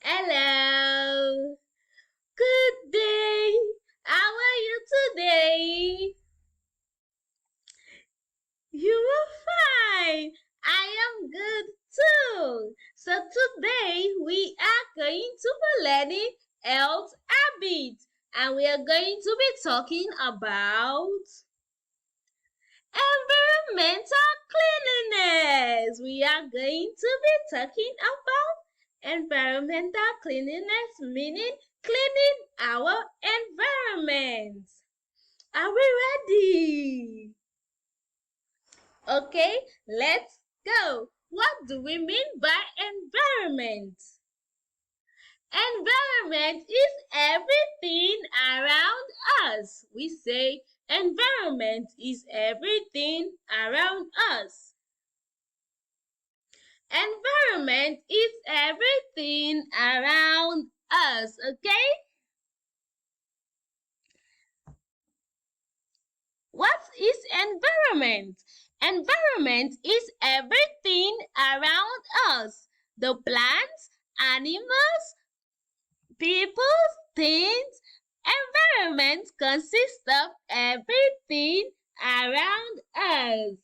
Hello. Good day. How are you today? You are fine. I am good too. So today we are going to be learning health habits and we are going to be talking about environmental cleanliness. We are going to be talking about environmental cleanliness, meaning cleaning our environment. Are we ready? Okay, let's go. What do we mean by environment? Environment is everything around us. We say environment is everything around us. Environment is everything around us, okay? What is environment? Environment is everything around us. The plants, animals, people, things. Environment consists of everything around us.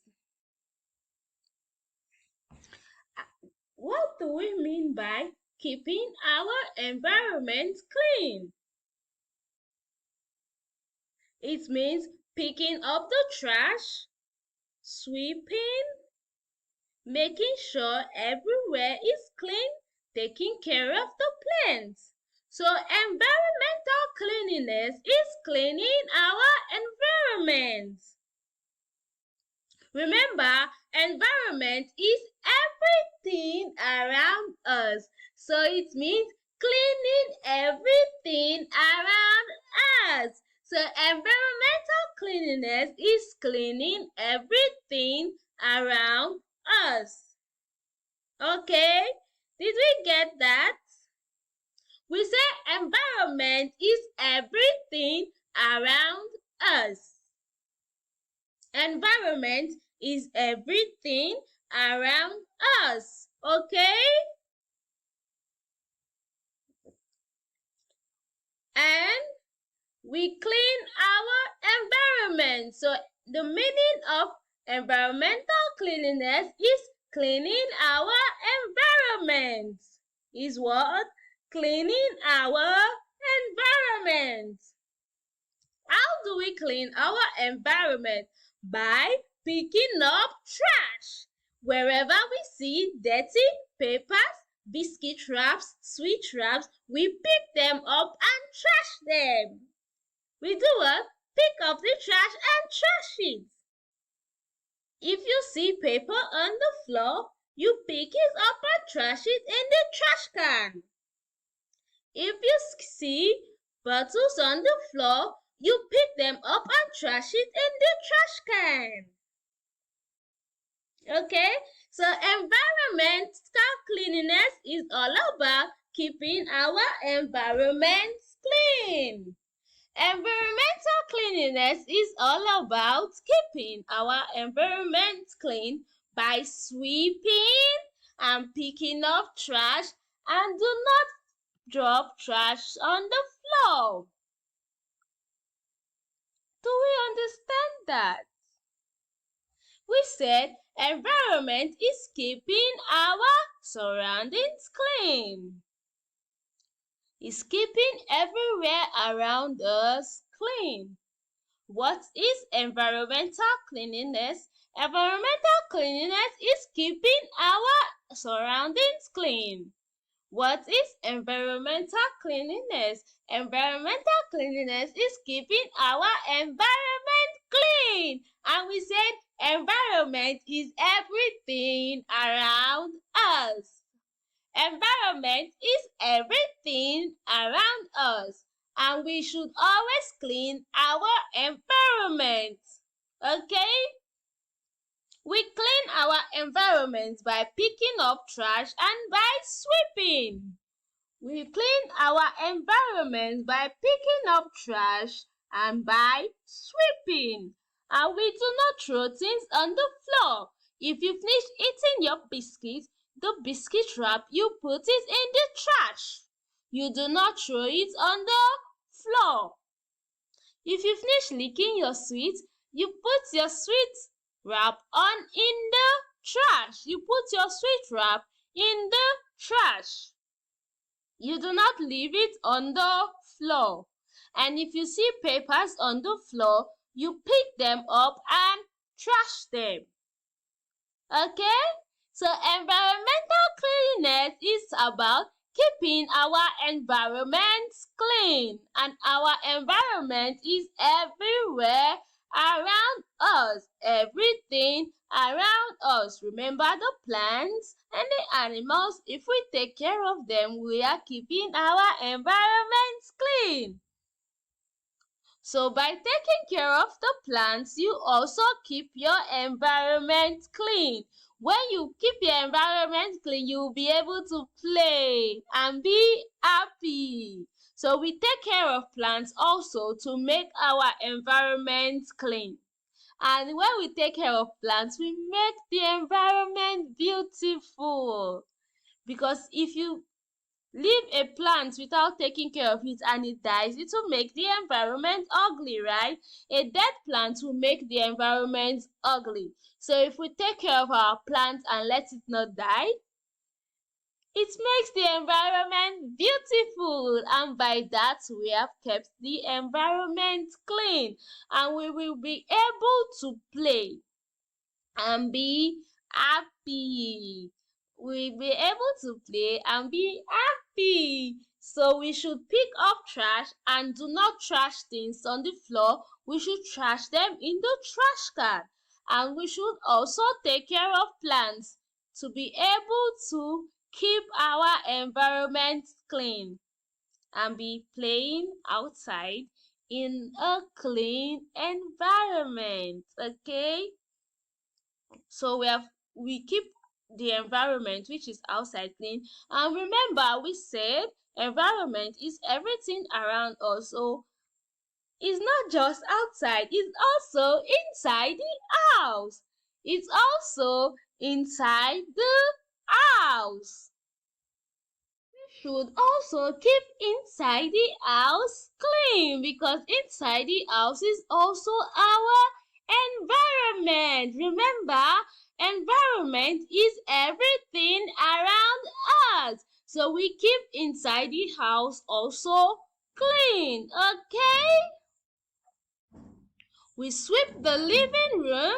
What do we mean by keeping our environment clean? It means picking up the trash, sweeping, making sure everywhere is clean, taking care of the plants. So environmental cleanliness is cleaning our environment. Remember, environment is everything around us. So it means cleaning everything around us. So environmental cleanliness is cleaning everything around us. Okay, did we get that? We say environment is everything around us. Environment is everything around us. Okay? And we clean our environment. So the meaning of environmental cleanliness is cleaning our environment. Is what? Cleaning our environment. How do we clean our environment? By picking up trash. Wherever we see dirty papers, biscuit wraps, sweet wraps, we pick them up and trash them. We do what? Pick up the trash and trash it. If you see paper on the floor, you pick it up and trash it in the trash can. If you see bottles on the floor, you pick them up and trash it in the trash can. Okay, so environmental cleanliness is all about keeping our environment clean. Environmental cleanliness is all about keeping our environment clean by sweeping and picking up trash, and do not drop trash on the floor. Do we understand that? We said environment is keeping our surroundings clean. It's keeping everywhere around us clean. What is environmental cleanliness? Environmental cleanliness is keeping our surroundings clean. What is environmental cleanliness? Environmental cleanliness is keeping our environment clean. And we said environment is everything around us. Environment is everything around us. And we should always clean our environment. Okay? We clean our environment by picking up trash and by sweeping. We clean our environment by picking up trash and by sweeping. And we do not throw things on the floor. If you finish eating your biscuit, the biscuit wrap, you put it in the trash. You do not throw it on the floor. If you finish licking your sweet, you put your sweet wrap on in the trash. You put your sweet wrap in the trash. You do not leave it on the floor. And if you see papers on the floor, you pick them up and trash them. Okay? So environmental cleanliness is about keeping our environment clean, and our environment is everywhere around us, everything around us. Remember the plants and the animals. If we take care of them, we are keeping our environment clean. So by taking care of the plants, you also keep your environment clean. When you keep your environment clean, you'll be able to play and be happy. So we take care of plants also to make our environment clean. And when we take care of plants, we make the environment beautiful. Because if you leave a plant without taking care of it and it dies, it will make the environment ugly, right? A dead plant will make the environment ugly. So if we take care of our plant and let it not die, it makes the environment beautiful, and by that we have kept the environment clean, and we will be able to play and be happy. We'll be able to play and be happy. So we should pick up trash and do not trash things on the floor. We should trash them in the trash can. And we should also take care of plants to be able to keep our environment clean and be playing outside in a clean environment. Okay? So we keep the environment which is outside clean. And remember, we said environment is everything around us. So it's not just outside, it's also inside the house. It's also inside the house. Should also keep inside the house clean, because inside the house is also our environment. Remember, environment is everything around us. So we keep inside the house also clean. Okay? We sweep the living room.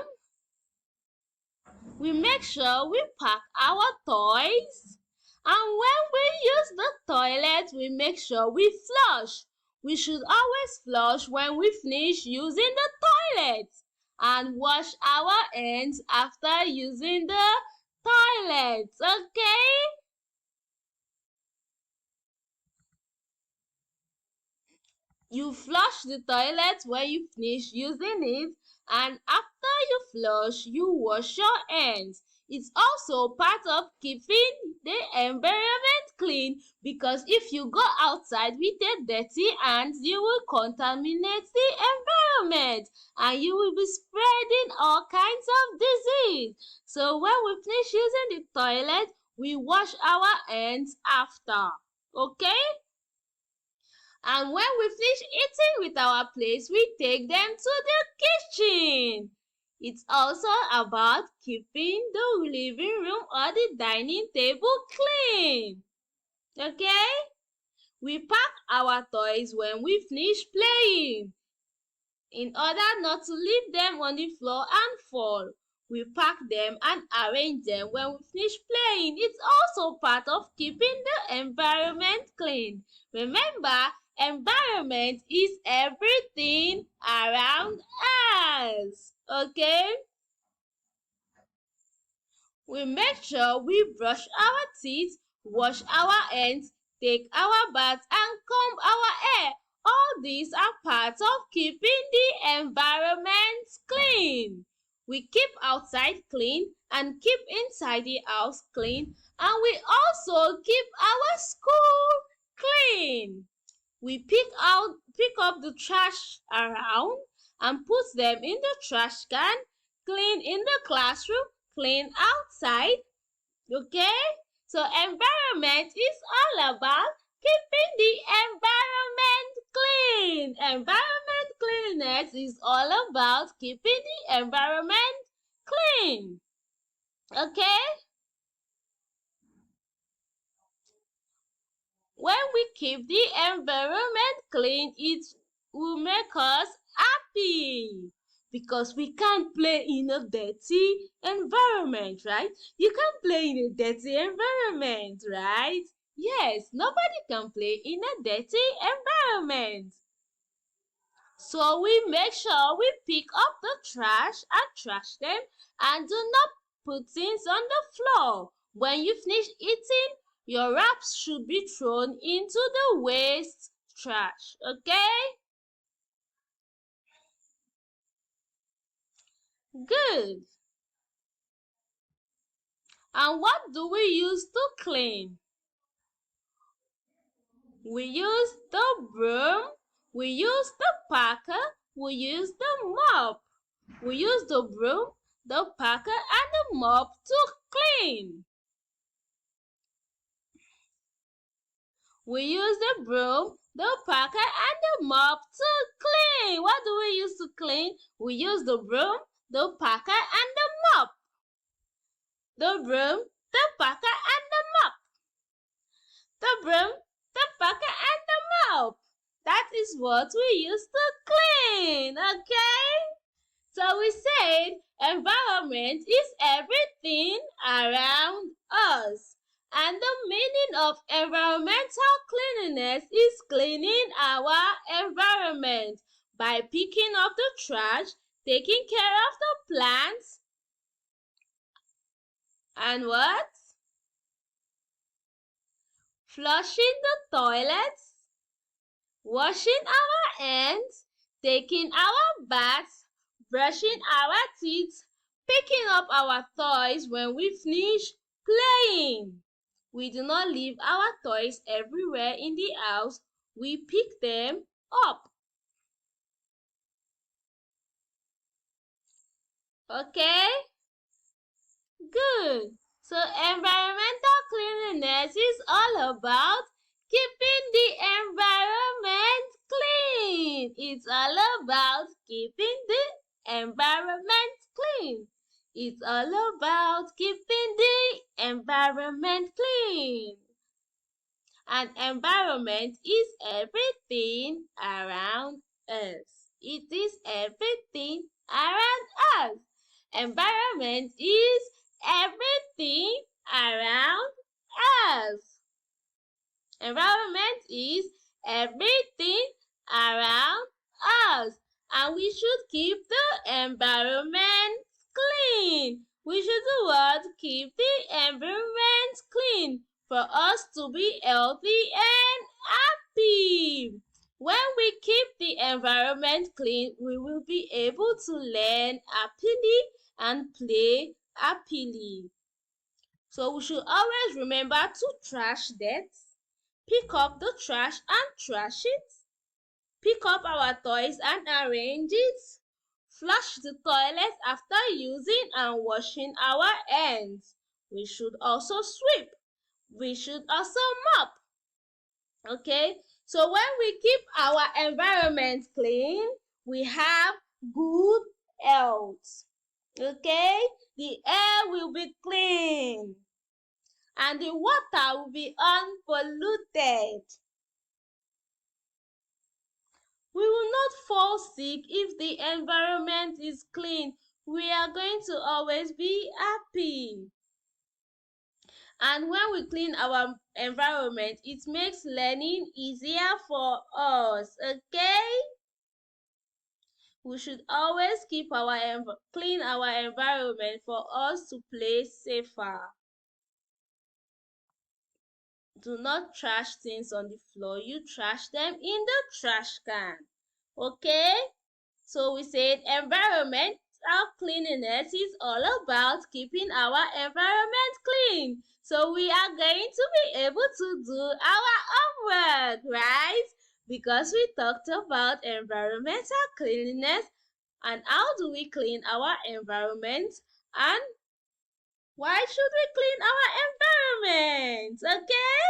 We make sure we pack our toys. And when we use the toilet, we make sure we flush. We should always flush when we finish using the toilet, and wash our hands after using the toilet. Okay? You flush the toilet when you finish using it, and after you flush, you wash your hands. It's also part of keeping the environment clean, because if you go outside with a dirty hands, you will contaminate the environment and you will be spreading all kinds of disease. So when we finish using the toilet, we wash our hands after. Okay? And when we finish eating with our plates, we take them to the kitchen. It's also about keeping the living room or the dining table clean. Okay? We pack our toys when we finish playing, in order not to leave them on the floor and fall. We pack them and arrange them when we finish playing. It's also part of keeping the environment clean. Remember, environment is everything around us. Okay? We make sure we brush our teeth, wash our hands, take our bath, and comb our hair. All these are parts of keeping the environment clean. We keep outside clean and keep inside the house clean, and we also keep our school clean. We pick up the trash around and put them in the trash can, clean in the classroom, clean outside. Okay? So environment is all about keeping the environment clean. Environment cleanliness is all about keeping the environment clean. Okay? When we keep the environment clean, it will make us happy because we can't play in a dirty environment, right? You can't play in a dirty environment, right? Yes, nobody can play in a dirty environment. So we make sure we pick up the trash and trash them and do not put things on the floor. When you finish eating, your wraps should be thrown into the waste trash, okay? Good. And what do we use to clean? We use the broom, we use the packer, we use the mop. We use the broom, the packer, and the mop to clean. We use the broom, the packer, and the mop to clean. What do we use to clean? We use the broom, the packer, and the mop. The broom, the packer, and the mop. The broom, the packer, and the mop. That is what we use to clean, okay? So we said environment is everything around us. And the meaning of environmental cleanliness is cleaning our environment by picking up the trash, taking care of the plants, and what? Flushing the toilets, washing our hands, taking our baths, brushing our teeth, picking up our toys when we finish playing. We do not leave our toys everywhere in the house. We pick them up. Okay? Good. So environmental cleanliness is all about keeping the environment clean. It's all about keeping the environment clean. It's all about keeping the environment clean. An environment is everything around us. It is everything around us. Environment is everything around us. Environment is everything around us. And we should keep the environment clean. We should do what? Keep the environment clean for us to be healthy and happy. When we keep the environment clean, we will be able to learn happily and play happily. So we should always remember to trash that, pick up the trash and trash it, pick up our toys and arrange it, flush the toilet after using and washing our hands. We should also sweep. We should also mop. Okay, so when we keep our environment clean, we have good health. Okay, the air will be clean and the water will be unpolluted. We will not fall sick if the environment is clean. We are going to always be happy. And when we clean our environment, it makes learning easier for us, okay? We should always keep clean our environment for us to play safer. Do not trash things on the floor. You trash them in the trash can. Okay? So we said environmental cleanliness is all about keeping our environment clean. So we are going to be able to do our homework, right? Because we talked about environmental cleanliness and how do we clean our environment and why should we clean our environment? Okay?